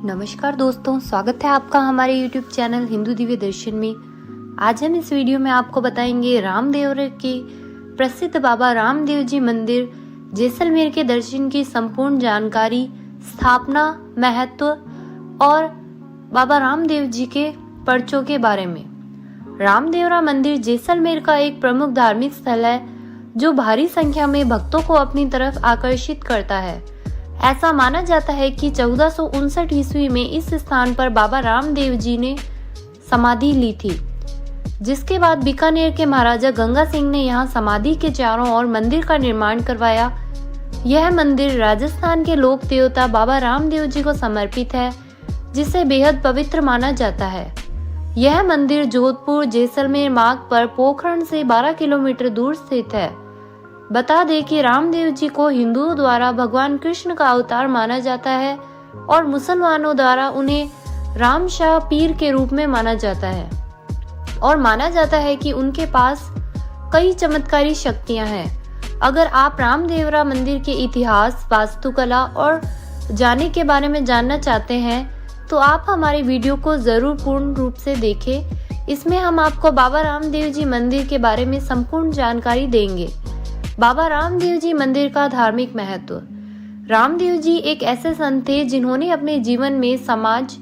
नमस्कार दोस्तों, स्वागत है आपका हमारे YouTube चैनल हिंदू दिव्य दर्शन में। आज हम इस वीडियो में आपको बताएंगे रामदेव के प्रसिद्ध बाबा रामदेव जी मंदिर जैसलमेर के दर्शन की संपूर्ण जानकारी, स्थापना, महत्व और बाबा रामदेव जी के पर्चों के बारे में। रामदेवरा मंदिर जैसलमेर का एक प्रमुख धार्मिक स्थल है जो भारी संख्या में भक्तों को अपनी तरफ आकर्षित करता है। ऐसा माना जाता है कि 1459 ईस्वी में इस स्थान पर बाबा रामदेव जी ने समाधि ली थी, जिसके बाद बीकानेर के महाराजा गंगा सिंह ने यहाँ समाधि के चारों ओर मंदिर का निर्माण करवाया। यह मंदिर राजस्थान के लोक देवता बाबा रामदेव जी को समर्पित है, जिसे बेहद पवित्र माना जाता है। यह मंदिर जोधपुर जैसलमेर मार्ग पर पोखरण से 12 किलोमीटर दूर स्थित है। बता दें कि रामदेव जी को हिंदुओं द्वारा भगवान कृष्ण का अवतार माना जाता है और मुसलमानों द्वारा उन्हें रामशाह पीर के रूप में माना जाता है और माना जाता है कि उनके पास कई चमत्कारी शक्तियां हैं। अगर आप रामदेवरा मंदिर के इतिहास, वास्तुकला और जाने के बारे में जानना चाहते हैं तो आप हमारे वीडियो को जरूर पूर्ण रूप से देखें। इसमें हम आपको बाबा रामदेव जी मंदिर के बारे में संपूर्ण जानकारी देंगे। बाबा रामदेव जी मंदिर का धार्मिक महत्व। रामदेव जी एक ऐसे संत थे जिन्होंने अपने जीवन में समाज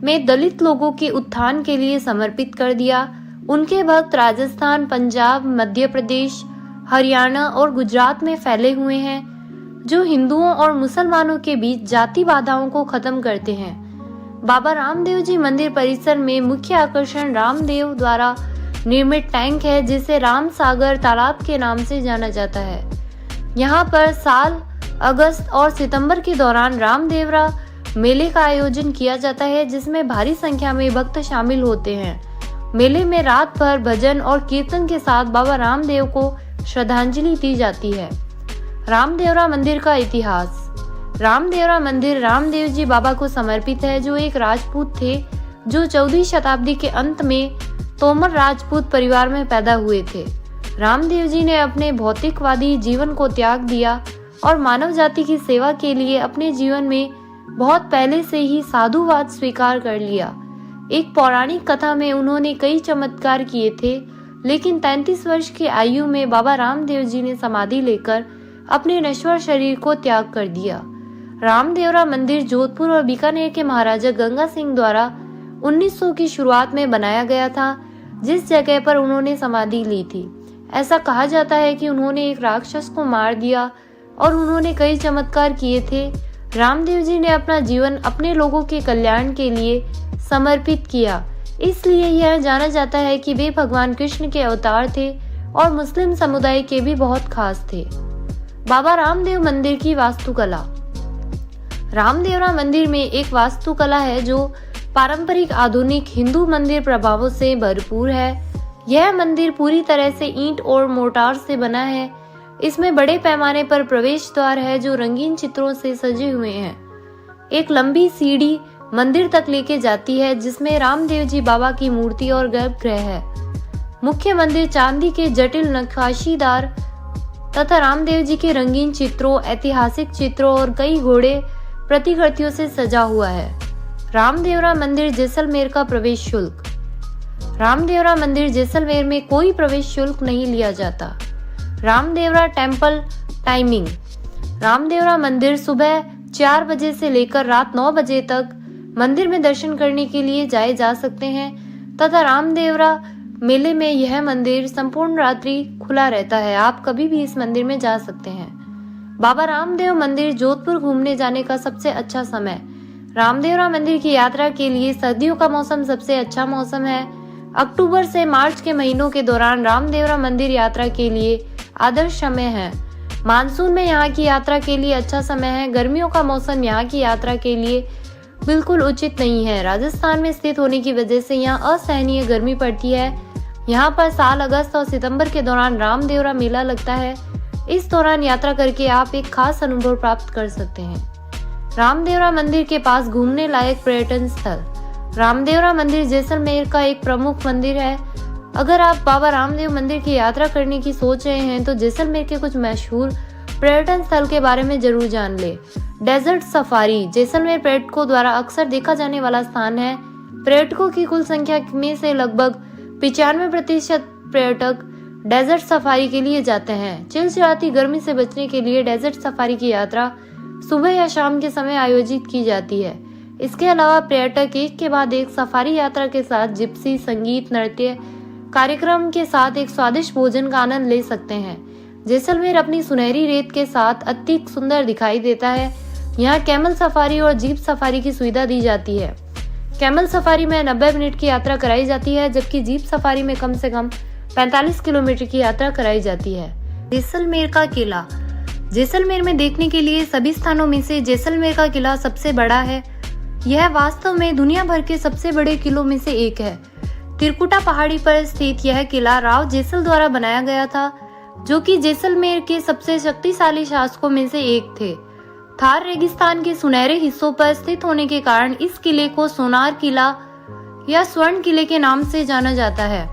में दलित लोगों के उत्थान के लिए समर्पित कर दिया। उनके भक्त राजस्थान, पंजाब, मध्य प्रदेश, हरियाणा और गुजरात में फैले हुए हैं, जो हिंदुओं और मुसलमानों के बीच जाति बाधाओं को खत्म करते हैं। बाबा रामदेव जी मंदिर परिसर में मुख्य आकर्षण रामदेव द्वारा निर्मित टैंक है, जिसे राम सागर तालाब के नाम से जाना जाता है। यहाँ पर साल अगस्त और सितंबर के दौरान रामदेवरा मेले का आयोजन किया जाता है, जिसमें भारी संख्या में भक्त शामिल होते हैं। मेले में रात भर भजन और कीर्तन के साथ बाबा रामदेव को श्रद्धांजलि दी जाती है। रामदेवरा मंदिर का इतिहास। रामदेवरा मंदिर रामदेव जी बाबा को समर्पित है, जो एक राजपूत थे जो 14वीं शताब्दी के अंत में तोमर राजपूत परिवार में पैदा हुए थे। रामदेव जी ने अपने भौतिकवादी जीवन को त्याग दिया और मानव जाति की सेवा के लिए अपने जीवन में बहुत पहले से ही साधुवाद स्वीकार कर लिया। एक पौराणिक कथा में उन्होंने कई चमत्कार किए थे, लेकिन 33 वर्ष की आयु में बाबा रामदेव जी ने समाधि लेकर अपने नश्वर शरीर को त्याग कर दिया। रामदेवरा मंदिर जोधपुर और बीकानेर के महाराजा गंगा सिंह द्वारा 1900 की शुरुआत में बनाया गया था, जिस जगह पर उन्होंने समाधि ली थी। ऐसा कहा जाता है कि उन्होंने एक राक्षस को मार दिया और उन्होंने कई चमत्कार किए थे। रामदेव जी ने अपना जीवन अपने लोगों के कल्याण के लिए समर्पित किया, इसलिए यह जाना जाता है कि वे भगवान कृष्ण के अवतार थे और मुस्लिम समुदाय के भी बहुत खास थे। बाबा रामदेव मंदिर की वास्तुकला। रामदेवरा मंदिर में एक वास्तुकला है जो पारंपरिक आधुनिक हिंदू मंदिर प्रभावों से भरपूर है। यह मंदिर पूरी तरह से ईंट और मोर्टार से बना है। इसमें बड़े पैमाने पर प्रवेश द्वार है जो रंगीन चित्रों से सजे हुए हैं। एक लंबी सीढ़ी मंदिर तक लेके जाती है, जिसमें रामदेव जी बाबा की मूर्ति और गर्भगृह है। मुख्य मंदिर चांदी के जटिल नक्काशीदार तथा रामदेव जी के रंगीन चित्रों, ऐतिहासिक चित्रों और कई घोड़े प्रतिकृतियों से सजा हुआ है। रामदेवरा मंदिर जैसलमेर का प्रवेश शुल्क। रामदेवरा मंदिर जैसलमेर में कोई प्रवेश शुल्क नहीं लिया जाता। Ramdevra temple timing. रामदेवरा मंदिर सुबह 4 बजे से लेकर रात 9 बजे तक मंदिर में दर्शन करने के लिए जाए जा सकते हैं तथा रामदेवरा मेले में यह मंदिर संपूर्ण रात्रि खुला रहता है। आप कभी भी इस मंदिर में जा सकते हैं। बाबा रामदेव मंदिर जोधपुर घूमने जाने का सबसे अच्छा समय। रामदेवरा मंदिर की यात्रा के लिए सर्दियों का मौसम सबसे अच्छा मौसम है। अक्टूबर से मार्च के महीनों के दौरान रामदेवरा मंदिर यात्रा के लिए आदर्श समय है। मानसून में यहाँ की यात्रा के लिए अच्छा समय है। गर्मियों का मौसम यहाँ की यात्रा के लिए बिल्कुल उचित नहीं है। राजस्थान में स्थित होने की वजह से यहाँ असहनीय गर्मी पड़ती है। यहाँ पर साल अगस्त और सितंबर के दौरान रामदेवरा मेला लगता है। इस दौरान यात्रा करके आप एक खास अनुभव प्राप्त कर सकते हैं। रामदेवरा मंदिर के पास घूमने लायक पर्यटन स्थल। रामदेवरा मंदिर जैसलमेर का एक प्रमुख मंदिर है। अगर आप बाबा रामदेव मंदिर की यात्रा करने की सोच रहे हैं तो जैसलमेर के कुछ मशहूर पर्यटन स्थल के बारे में जरूर जान ले। डेजर्ट सफारी जैसलमेर पर्यटकों द्वारा अक्सर देखा जाने वाला स्थान है। पर्यटकों की कुल संख्या में से लगभग 95% पर्यटक डेजर्ट सफारी के लिए जाते हैं। चिलचिलाती गर्मी से बचने के लिए डेजर्ट सफारी की यात्रा सुबह या शाम के समय आयोजित की जाती है। इसके अलावा पर्यटक एक के बाद एक सफारी यात्रा के साथ जिप्सी, संगीत, नृत्य कार्यक्रम के साथ एक स्वादिष्ट भोजन का आनंद ले सकते हैं। जैसलमेर अपनी सुनहरी रेत के साथ अत्यधिक सुंदर दिखाई देता है। यहाँ कैमल सफारी और जीप सफारी की सुविधा दी जाती है। कैमल सफारी में 90 मिनट की यात्रा कराई जाती है, जबकि जीप सफारी में कम से कम 45 किलोमीटर की यात्रा कराई जाती है। जैसलमेर का किला जैसलमेर में देखने के लिए सभी स्थानों में से जैसलमेर का किला सबसे बड़ा है। यह वास्तव में दुनिया भर के सबसे बड़े किलों में से एक है। त्रिकुटा पहाड़ी पर स्थित यह किला राव जैसल द्वारा बनाया गया था, जो कि जैसलमेर के सबसे शक्तिशाली शासकों में से एक थे। थार रेगिस्तान के सुनहरे हिस्सों पर स्थित होने के कारण इस किले को सोनार किला या स्वर्ण किले के नाम से जाना जाता है।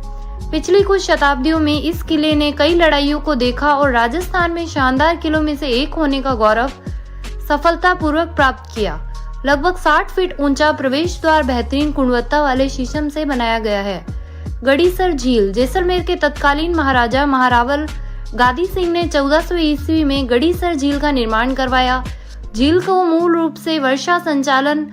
पिछली कुछ शताब्दियों में इस किले ने कई लड़ाइयों को देखा और राजस्थान में शानदार किलों में से एक होने का गौरव सफलतापूर्वक प्राप्त किया। लगभग 60 फीट ऊंचा प्रवेश द्वार बेहतरीन गुणवत्ता वाले शीशम से बनाया गया है। गड़ीसर झील जैसलमेर के तत्कालीन महाराजा महारावल गादी सिंह ने 1400 ईस्वी में गड़ीसर झील का निर्माण करवाया। झील को मूल रूप से वर्षा संचालन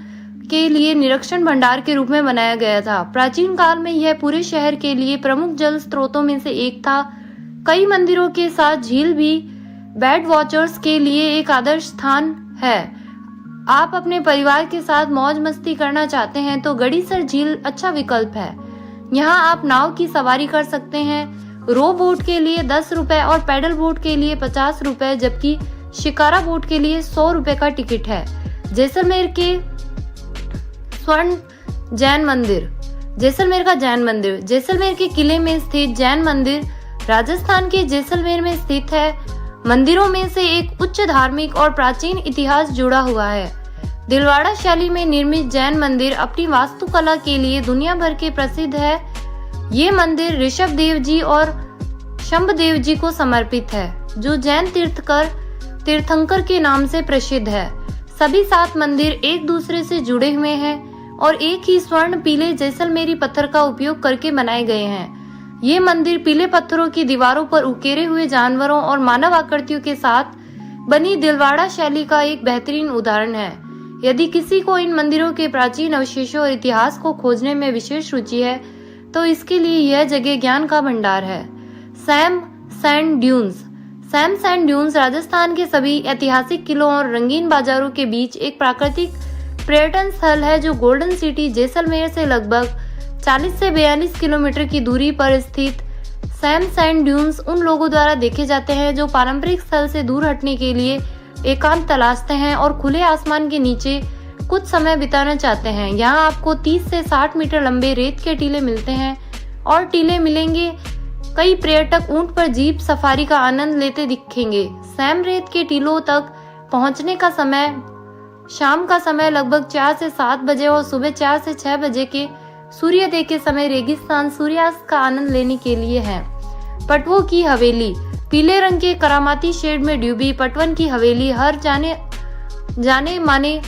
के लिए निरीक्षण भंडार के रूप में बनाया गया था। प्राचीन काल में यह पूरे शहर के लिए प्रमुख जल स्रोतों में से एक था। कई मंदिरों के साथ झील भी बैड वॉचर्स के लिए एक आदर्श स्थान है। आप अपने परिवार के साथ मौज मस्ती करना चाहते हैं तो गड़ीसर झील अच्छा विकल्प है। यहाँ आप नाव की सवारी कर सकते हैं। रो बोट के लिए 10 रुपए और पैडल बोट के लिए 50 रुपए, जबकि शिकारा बोट के लिए 100 रुपए का टिकट है। जैसलमेर के स्वर्ण जैन मंदिर जैसलमेर का जैन मंदिर जैसलमेर के किले में स्थित जैन मंदिर राजस्थान के जैसलमेर में स्थित है। मंदिरों में से एक उच्च धार्मिक और प्राचीन इतिहास जुड़ा हुआ है। दिलवाड़ा शैली में निर्मित जैन मंदिर अपनी वास्तुकला के लिए दुनिया भर के प्रसिद्ध है। ये मंदिर ऋषभ देव जी और शंभदेव जी को समर्पित है, जो जैन तीर्थंकर के नाम से प्रसिद्ध है। सभी 7 मंदिर एक दूसरे से जुड़े हुए हैं और एक ही स्वर्ण पीले जैसलमेरी पत्थर का उपयोग करके बनाए गए हैं। ये मंदिर पीले पत्थरों की दीवारों पर उकेरे हुए जानवरों और मानव आकृतियों के साथ बनी दिलवाड़ा शैली का एक बेहतरीन उदाहरण है। यदि किसी को इन मंदिरों के प्राचीन अवशेषों और इतिहास को खोजने में विशेष रुचि है, तो इसके लिए यह जगह ज्ञान का भंडार है। सैम सैंड ड्यून्स राजस्थान के सभी ऐतिहासिक किलों और रंगीन बाजारों के बीच एक प्राकृतिक पर्यटन स्थल है, जो गोल्डन सिटी जैसलमेर से लगभग 40 से 42 किलोमीटर की दूरी पर स्थित सैम सैंड ड्यून्स उन लोगों द्वारा देखे जाते हैं जो पारंपरिक स्थल से दूर हटने के लिए एकांत तलाशते हैं और खुले आसमान के नीचे कुछ समय बिताना चाहते हैं। यहाँ आपको 30 से 60 मीटर लंबे रेत के टीले मिलते हैं और टीले मिलेंगे। कई पर्यटक ऊंट पर जीप सफारी का आनंद लेते दिखेंगे। सैम रेत के टीलों तक पहुंचने का समय शाम का समय लगभग 4 से 7 बजे और सुबह 4 से 6 बजे के सूर्योदय के समय रेगिस्तान सूर्यास्त का आनंद लेने के लिए है। पटवों की हवेली पीले रंग के करामाती शेड में डूबी पटवन की हवेली हर जाने माने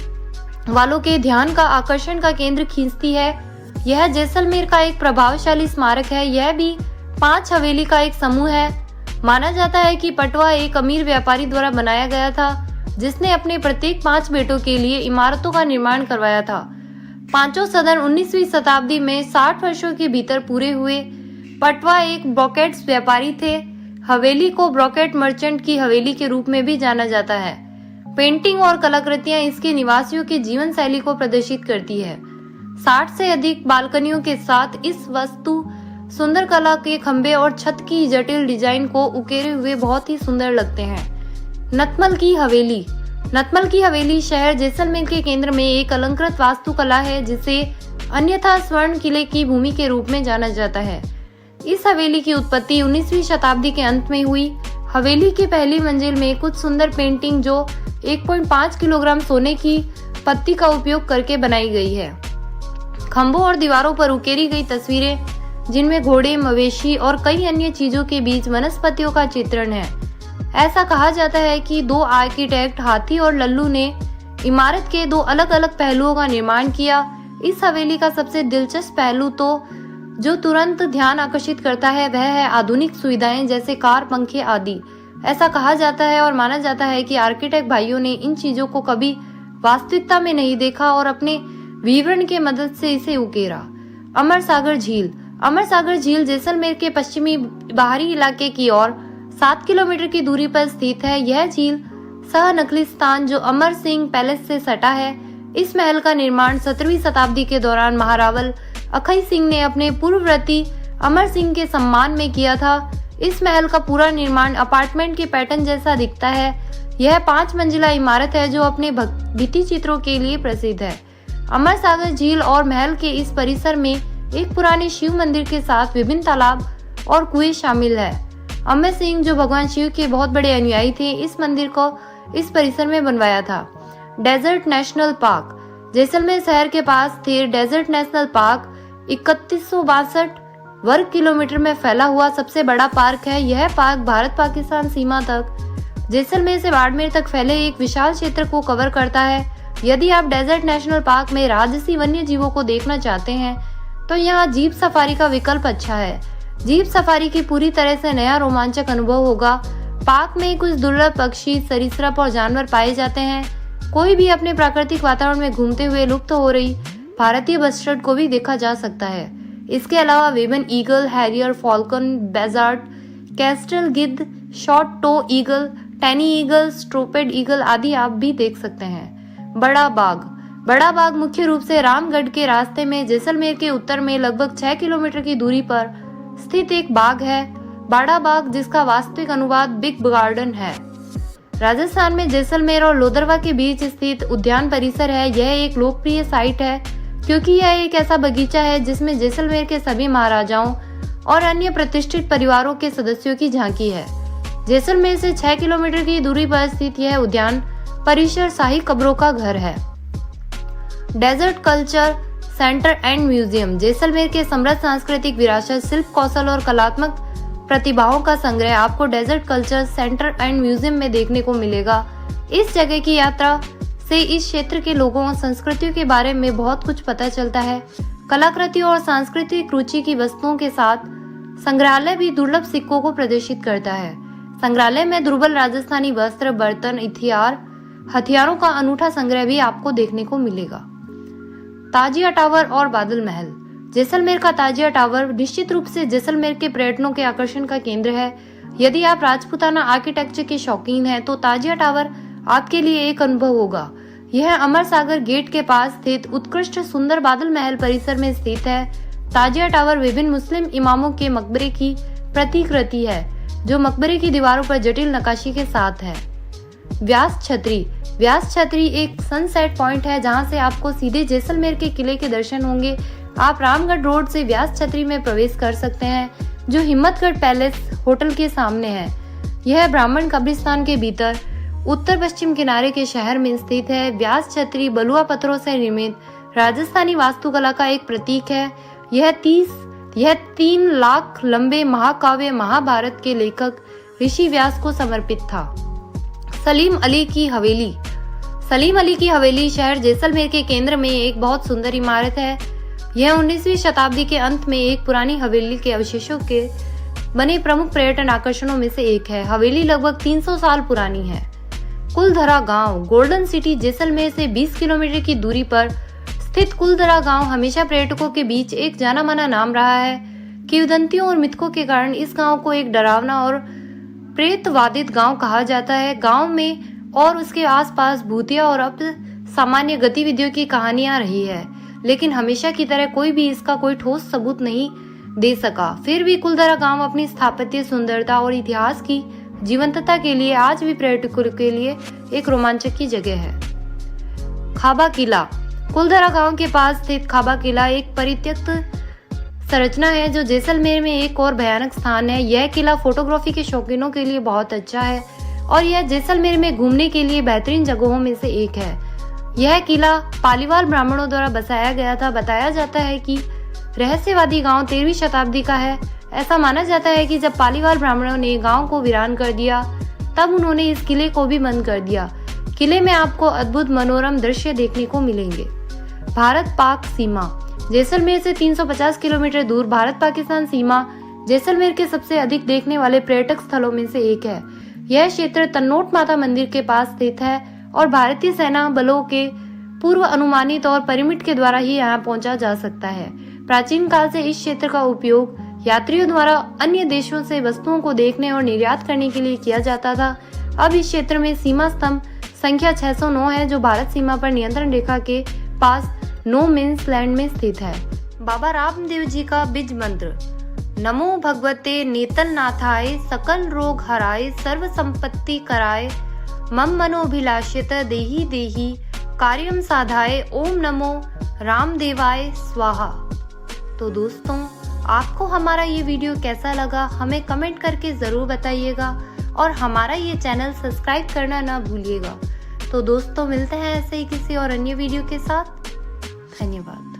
वालों के ध्यान का आकर्षण का केंद्र खींचती है। यह जैसलमेर का एक प्रभावशाली स्मारक है। यह भी 5 हवेली का एक समूह है। माना जाता है कि पटवा एक अमीर व्यापारी द्वारा बनाया गया था, जिसने अपने प्रत्येक 5 बेटों के लिए इमारतों का निर्माण करवाया था। 5 सदन 19वीं शताब्दी में 60 वर्षों के भीतर पूरे हुए। पटवा एक ब्रोकेट्स व्यापारी थे। हवेली को ब्रोकेट मर्चेंट की हवेली के रूप में भी जाना जाता है। पेंटिंग और कलाकृतियां इसके निवासियों के जीवन शैली को प्रदर्शित करती है। 60 से अधिक बालकनियों के साथ इस वस्तु सुंदर कला के खंभे और छत की जटिल डिजाइन को उकेरे हुए बहुत ही सुंदर लगते हैं। नतमल की हवेली शहर जैसलमेर के केंद्र में एक अलंकृत वास्तुकला है, जिसे अन्यथा स्वर्ण किले की भूमि के रूप में जाना जाता है। इस हवेली की उत्पत्ति 19वीं शताब्दी के अंत में हुई। हवेली की पहली मंजिल में कुछ सुंदर पेंटिंग जो 1.5 किलोग्राम सोने की पत्ती का उपयोग करके बनाई गई है। खंभों और दीवारों पर उकेरी गई तस्वीरें, जिनमें घोड़े, मवेशी और कई अन्य चीजों के बीच वनस्पतियों का चित्रण है। ऐसा कहा जाता है कि दो आर्किटेक्ट हाथी और लल्लू ने इमारत के दो अलग अलग पहलुओं का निर्माण किया। इस हवेली का सबसे दिलचस्प पहलू तो जो तुरंत ध्यान आकर्षित करता है वह है आधुनिक सुविधाएं जैसे कार, पंखे आदि। ऐसा कहा जाता है और माना जाता है कि आर्किटेक्ट भाइयों ने इन चीजों को कभी वास्तविकता में नहीं देखा और अपने विवरण के मदद से इसे उकेरा। अमर सागर झील। अमर सागर झील जैसलमेर के पश्चिमी बाहरी इलाके की ओर 7 किलोमीटर की दूरी पर स्थित है। यह झील सह नखलिस्तान जो अमर सिंह पैलेस से सटा है। इस महल का निर्माण 17वीं शताब्दी के दौरान महारावल अखई सिंह ने अपने पूर्ववर्ती अमर सिंह के सम्मान में किया था। इस महल का पूरा निर्माण अपार्टमेंट के पैटर्न जैसा दिखता है। यह 5 मंजिला इमारत है जो अपने भित्ति चित्रों के लिए प्रसिद्ध है। अमर सागर झील और महल के इस परिसर में एक पुराने शिव मंदिर के साथ विभिन्न तालाब और कुएं शामिल है। अमर सिंह जो भगवान शिव के बहुत बड़े अनुयायी थे, इस मंदिर को इस परिसर में बनवाया था। Desert national park. जैसलमेर शहर के पास स्थित डेजर्ट नेशनल पार्क 3162 वर्ग किलोमीटर में फैला हुआ सबसे बड़ा पार्क है। यह पार्क भारत पाकिस्तान सीमा तक जैसलमेर से बाड़मेर तक फैले एक विशाल क्षेत्र को कवर करता है। यदि आप डेजर्ट नेशनल पार्क में राजसी वन्य जीवों को देखना चाहते हैं तो यहाँ जीप सफारी का विकल्प अच्छा है। जीप सफारी की पूरी तरह से नया रोमांचक अनुभव होगा। पार्क में कुछ दुर्लभ पक्षी, सरीसृप और जानवर पाए जाते हैं। कोई भी अपने प्राकृतिक वातावरण में घूमते हुए लुप्त हो रही भारतीय बस्टर्ड को भी देखा जा सकता है। इसके अलावा वेबन eagle, harrier, falcon, buzzard, kestrel गिद्ध, short toe eagle, tawny eagle, स्ट्रोपेड ईगल आदि आप भी देख सकते हैं। बड़ा बाग। बड़ा बाग मुख्य रूप से रामगढ़ के रास्ते में जैसलमेर के उत्तर में लगभग 6 किलोमीटर की दूरी पर स्थित एक बाग है। बड़ा बाग जिसका वास्तविक अनुवाद बिग गार्डन है, राजस्थान में जैसलमेर और लोदरवा के बीच स्थित उद्यान परिसर है। यह एक लोकप्रिय साइट है क्योंकि यह एक ऐसा बगीचा है जिसमें जैसलमेर के सभी महाराजाओं और अन्य प्रतिष्ठित परिवारों के सदस्यों की झांकी है। जैसलमेर से 6 किलोमीटर की दूरी पर स्थित यह उद्यान परिसर शाही कब्रों का घर है। Desert culture centre and museum. Jaisalmer के समृद्ध सांस्कृतिक विरासत, शिल्प कौशल और कलात्मक प्रतिभाओं का संग्रह आपको desert culture centre and museum में देखने को मिलेगा। इस जगह की यात्रा से इस क्षेत्र के लोगों और संस्कृतियों के बारे में बहुत कुछ पता चलता है। कलाकृतियों और सांस्कृतिक रुचि की वस्तुओं के साथ संग्रहालय भी दुर्लभ सिक्कों को प्रदर्शित करता है। संग्रहालय में दुर्लभ राजस्थानी वस्त्र, बर्तन, हथियारों का अनूठा संग्रह भी आपको देखने को मिलेगा। ताजिया टावर और बादल महल। जैसलमेर का ताजिया टावर निश्चित रूप से जैसलमेर के पर्यटकों के आकर्षण का केंद्र है। यदि आप राजपूताना आर्किटेक्चर के शौकीन हैं तो ताजिया टावर आपके लिए एक अनुभव होगा। यह अमर सागर गेट के पास स्थित उत्कृष्ट सुंदर बादल महल परिसर में स्थित है। ताजिया टावर विभिन्न मुस्लिम इमामों के मकबरे की प्रतिकृति है जो मकबरे की दीवारों पर जटिल नक्काशी के साथ है। व्यास छतरी। व्यास छतरी एक सनसेट पॉइंट है जहां से आपको सीधे जैसलमेर के किले के दर्शन होंगे। आप रामगढ़ रोड से व्यास छतरी में प्रवेश कर सकते हैं जो हिम्मतगढ़ पैलेस होटल के सामने है। यह ब्राह्मण कब्रिस्तान के भीतर उत्तर पश्चिम किनारे के शहर में स्थित है। व्यास छतरी बलुआ पत्थरों से निर्मित राजस्थानी वास्तुकला का एक प्रतीक है। यह 3 लाख लंबे महाकाव्य महाभारत के लेखक ऋषि व्यास को समर्पित था। सलीम अली की हवेली। सलीम अली की हवेली शहर जैसलमेर के केंद्र में एक बहुत सुंदर इमारत है। यह 19वीं शताब्दी के अंत में एक पुरानी हवेली के अवशेषों के बने प्रमुख पर्यटन आकर्षणों में से एक है। हवेली लगभग 300 साल पुरानी है। कुलधरा गांव। गोल्डन सिटी जैसलमेर से 20 किलोमीटर की दूरी पर स्थित कुलधरा गांव हमेशा पर्यटकों के बीच एक जाना माना नाम रहा है। किंवदंतियों और मिथकों के कारण इस गांव को एक डरावना और प्रेतवादित गांव कहा जाता है। गांव में और उसके आसपास भूतिया और सामान्य गतिविधियों की कहानियां रही है, लेकिन हमेशा की तरह कोई भी इसका कोई ठोस सबूत नहीं दे सका। फिर भी कुलधरा गांव अपनी स्थापत्य सुंदरता और इतिहास की जीवंतता के लिए आज भी पर्यटकों के लिए एक रोमांचक की जगह है। खाबा किला। कुलधरा गांव के पास स्थित खाबा किला एक परित्यक्त संरचना है जो जैसलमेर में एक और भयानक स्थान है। यह किला फोटोग्राफी के शौकीनों के लिए बहुत अच्छा है और यह जैसलमेर में घूमने के लिए बेहतरीन जगहों में से एक है। यह किला पालीवाल ब्राह्मणों द्वारा बसाया गया था। बताया जाता है कि रहस्यवादी गांव 13वीं शताब्दी का है। ऐसा माना जाता है कि जब पालीवाल ब्राह्मणों ने गांव को वीरान कर दिया तब उन्होंने इस किले को भी बंद कर दिया। किले में आपको अद्भुत मनोरम दृश्य देखने को मिलेंगे। भारत पाक सीमा। जैसलमेर से 350 किलोमीटर दूर भारत पाकिस्तान सीमा जैसलमेर के सबसे अधिक देखने वाले पर्यटक स्थलों में से एक है। यह क्षेत्र तन्नोट माता मंदिर के पास स्थित है और भारतीय सेना बलों के पूर्व अनुमानित और परिमिट के द्वारा ही यहाँ पहुंचा जा सकता है। प्राचीन काल से इस क्षेत्र का उपयोग यात्रियों द्वारा अन्य देशों से वस्तुओं को देखने और निर्यात करने के लिए किया जाता था। अब इस क्षेत्र में सीमा स्तंभ संख्या 609 है, जो भारत सीमा पर नियंत्रण रेखा के पास नो मीन्स लैंड में स्थित है। बाबा रामदेव जी का बीज मंत्र। नमो भगवते नेतलनाथाय, सकल रोग हराय, सर्व संपत्ति कराय, मम मनोभिलाषित देहि देहि, कार्यम साधाय, ओम नमो रामदेवाय स्वाहा। तो दोस्तों, आपको हमारा ये वीडियो कैसा लगा हमें कमेंट करके जरूर बताइएगा और हमारा ये चैनल सब्सक्राइब करना ना भूलिएगा। तो दोस्तों, मिलते हैं ऐसे ही किसी और अन्य वीडियो के साथ। धन्यवाद।